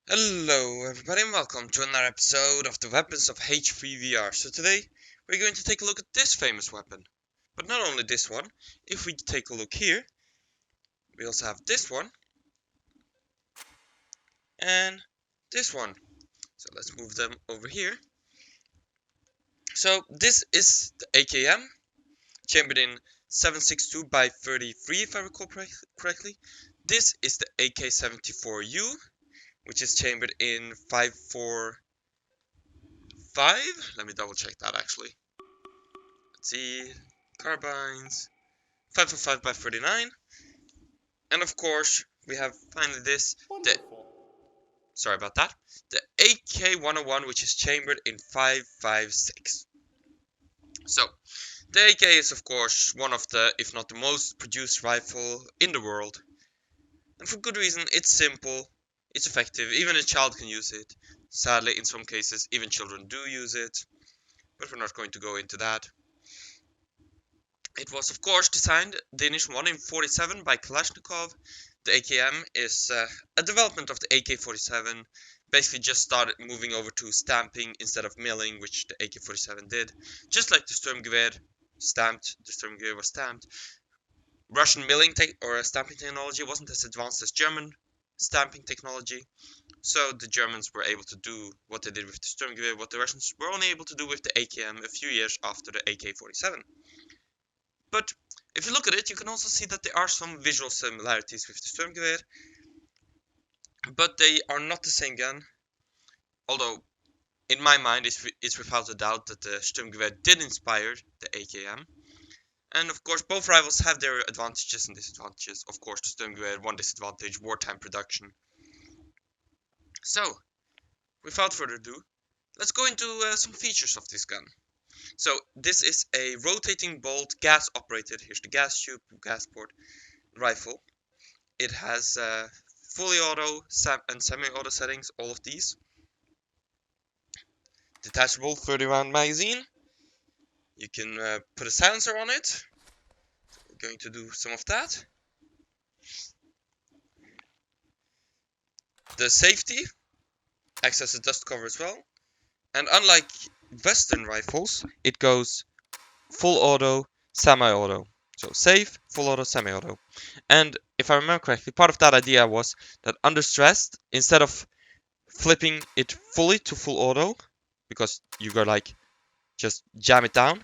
Hello everybody and welcome to another episode of the weapons of H3VR. So today we're going to take a look at this famous weapon. But not only this one, if we take a look here, we also have this one and this one. So let's move them over here. So this is the AKM, chambered in 762 by 33 if I recall correctly. This is the AK74u, which is chambered in 545. Let me double check that actually. Let's see, carbines, 545 by 39, and of course we have finally this, sorry about that, the AK101, which is chambered in 556. So the AK is of course one of the, if not the most produced rifle in the world, and for good reason. It's simple, it's effective, even a child can use it. Sadly, in some cases even children do use it, but we're not going to go into that. It was of course designed, the initial one, in 47 by Kalashnikov. The AKM is a development of the AK-47, basically just started moving over to stamping instead of milling, which the AK-47 did. Just like the Sturmgewehr was stamped. Russian milling or stamping technology wasn't as advanced as German stamping technology, so the Germans were able to do what they did with the Sturmgewehr, what the Russians were only able to do with the AKM a few years after the AK-47. But if you look at it, you can also see that there are some visual similarities with the Sturmgewehr, but they are not the same gun. Although, in my mind, it's without a doubt that the Sturmgewehr did inspire the AKM. And of course, both rivals have their advantages and disadvantages. Of course, the Sturmgewehr, one disadvantage, wartime production. So, without further ado, let's go into some features of this gun. So this is a rotating bolt, gas operated, here's the gas tube, gas port, rifle. It has fully auto and semi-auto settings, all of these. Detachable 30 round magazine. You can put a silencer on it. So we're going to do some of that. The safety acts as a dust cover as well. And unlike Western rifles, it goes full auto, semi-auto. So safe, full auto, semi-auto. And if I remember correctly, part of that idea was that under stress, instead of flipping it fully to full auto, because you go like, just jam it down,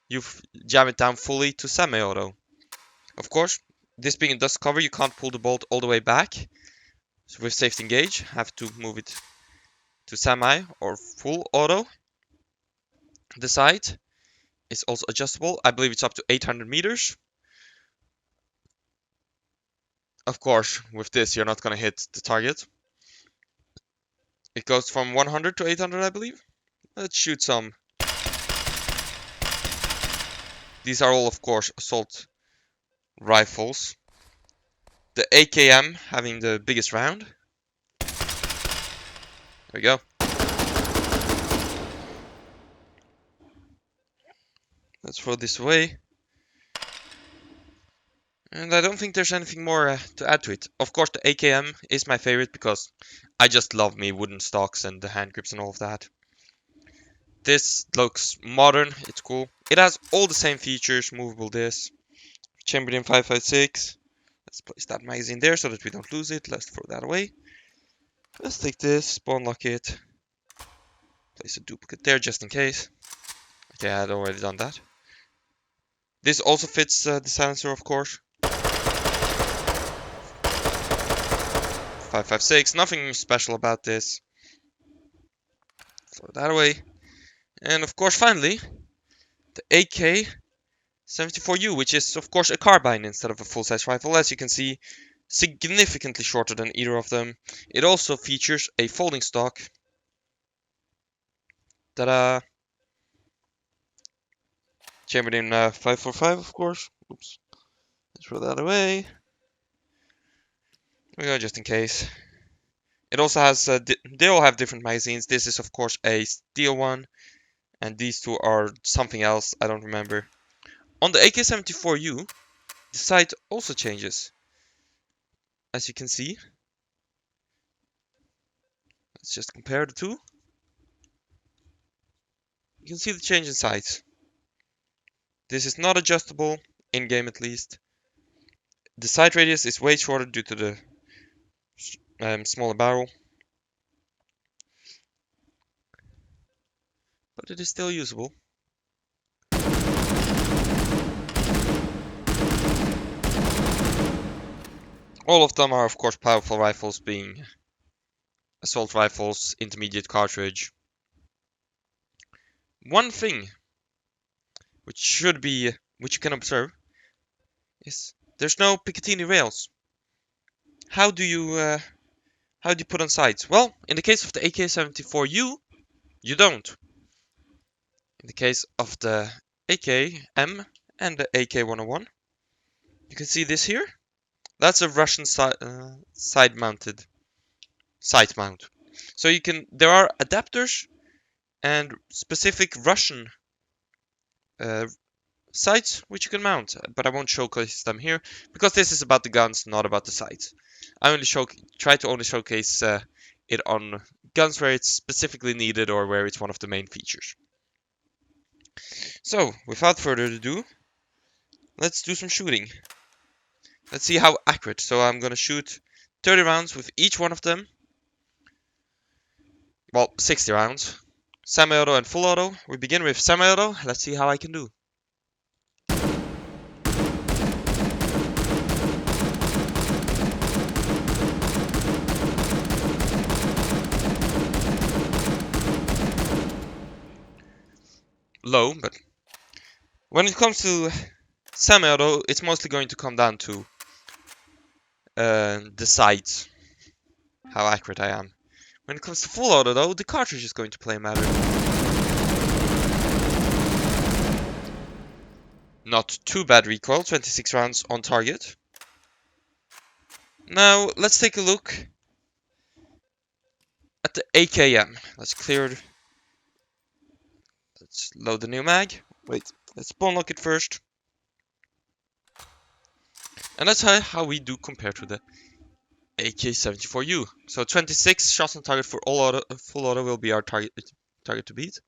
you jam it down fully to semi-auto. Of course, this being a dust cover, you can't pull the bolt all the way back. So with safety engage, have to move it to semi or full auto. The sight is also adjustable. I believe it's up to 800 meters. Of course, with this, you're not going to hit the target. It goes from 100 to 800, I believe. Let's shoot some. These are all, of course, assault rifles. The AKM having the biggest round. There we go. Let's throw this away. And I don't think there's anything more to add to it. Of course, the AKM is my favorite because I just love me wooden stocks and the hand grips and all of that. This looks modern, it's cool. It has all the same features, movable disc, chambered in 556. Let's place that magazine there so that we don't lose it. Let's throw that away. Let's take this, spawn lock it. Place a duplicate there just in case. Okay, I had already done that. This also fits the silencer, of course. 556, nothing special about this. Throw that away. And of course, finally, the AK74u, which is of course a carbine instead of a full-size rifle. As you can see, significantly shorter than either of them. It also features a folding stock. Ta-da! Chambered in 545, of course. Oops. Let's throw that away. There we go, just in case. It also has, they all have different magazines. This is of course a steel one, and these two are something else, I don't remember. On the AK74u, the sight also changes. As you can see. Let's just compare the two. You can see the change in size. This is not adjustable, in-game at least. The sight radius is way shorter due to the smaller barrel. But it is still usable. All of them are of course powerful rifles, being assault rifles, intermediate cartridge. One thing which you can observe is there's no Picatinny rails. How do you put on sights? Well, in the case of the AK74u, you don't. In the case of the AKM and the AK101, you can see this here. That's a Russian side-mounted sight mount. So there are adapters and specific Russian sights which you can mount, but I won't showcase them here because this is about the guns, not about the sights. I only try to only showcase it on guns where it's specifically needed or where it's one of the main features. So, without further ado, let's do some shooting. Let's see how accurate. So I'm gonna shoot 30 rounds with each one of them. Well, 60 rounds. Semi-auto and full auto. We begin with semi-auto. Let's see how I can do. Low, but when it comes to semi-auto, it's mostly going to come down to the sights, how accurate I am. When it comes to full auto though, the cartridge is going to play a matter. Not too bad recoil, 26 rounds on target. Now, let's take a look at the AKM. Let's load the new mag. Wait, let's bone lock it first. And that's how we do compared to the AK74u. So 26 shots on target for full auto will be our target to beat.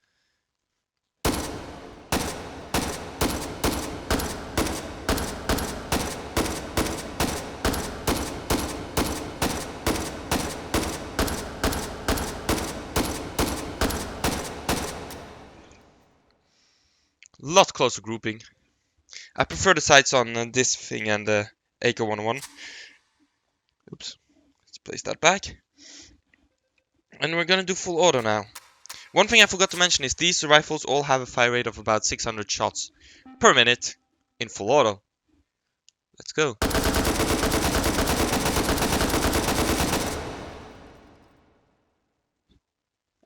Lot closer grouping. I prefer the sights on this thing and the AK101. Oops. Let's place that back. And we're gonna do full auto now. One thing I forgot to mention is these rifles all have a fire rate of about 600 shots per minute in full auto. Let's go.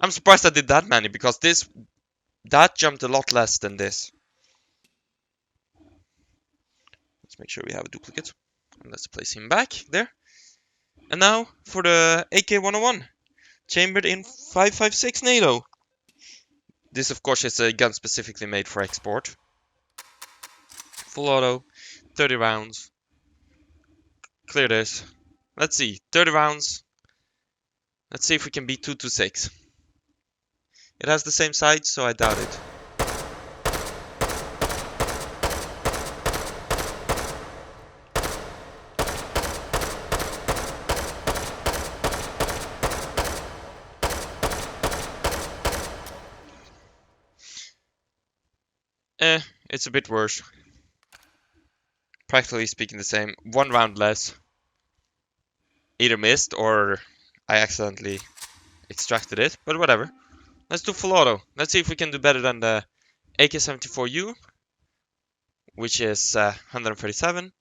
I'm surprised I did that many because that jumped a lot less than this. Let's make sure we have a duplicate. And let's place him back there. And now for the AK101. Chambered in 5.56 NATO. This of course is a gun specifically made for export. Full auto, 30 rounds. Clear this. Let's see, 30 rounds. Let's see if we can beat 226. It has the same sights, so I doubt it. It's a bit worse. Practically speaking the same. 1 round less. Either missed or I accidentally extracted it, but whatever. Let's do full auto. Let's see if we can do better than the AK74u, which is 137,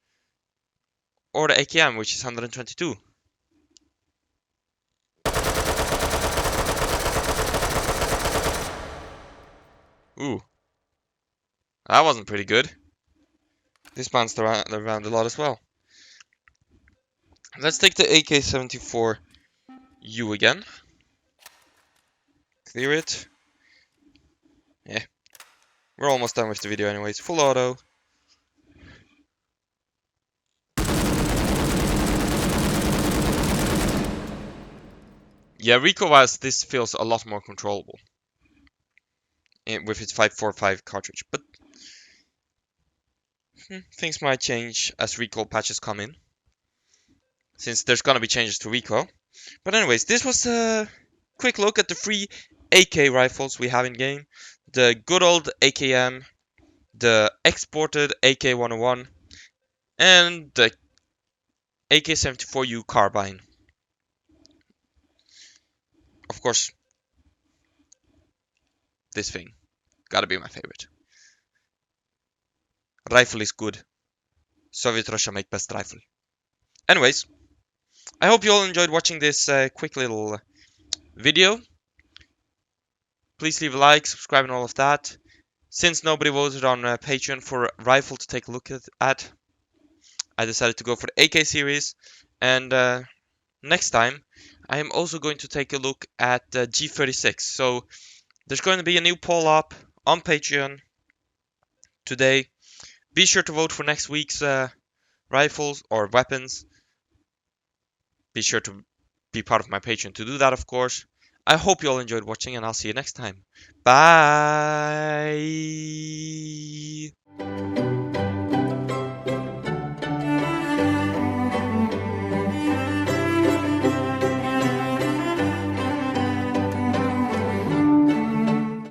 or the AKM, which is 122. Ooh. That wasn't pretty good. This bounced around a lot as well. Let's take the AK74u again. Clear it. Yeah. We're almost done with the video anyways. Full auto. Yeah, recoil-wise, this feels a lot more controllable with its 545 cartridge, but things might change as recoil patches come in, since there's gonna be changes to recoil. But anyways, this was a quick look at the 3 AK rifles we have in game. The good old AKM, the exported AK101, and the AK74u carbine. Of course, this thing, gotta be my favorite. Rifle is good. Soviet Russia make best rifle. Anyways, I hope you all enjoyed watching this quick little video. Please leave a like, subscribe and all of that. Since nobody voted on Patreon for rifle to take a look at, I decided to go for the AK series. And next time, I am also going to take a look at the G36. So there's going to be a new poll up on Patreon today. Be sure to vote for next week's rifles or weapons. Be sure to be part of my Patreon to do that, of course. I hope you all enjoyed watching, and I'll see you next time. Bye!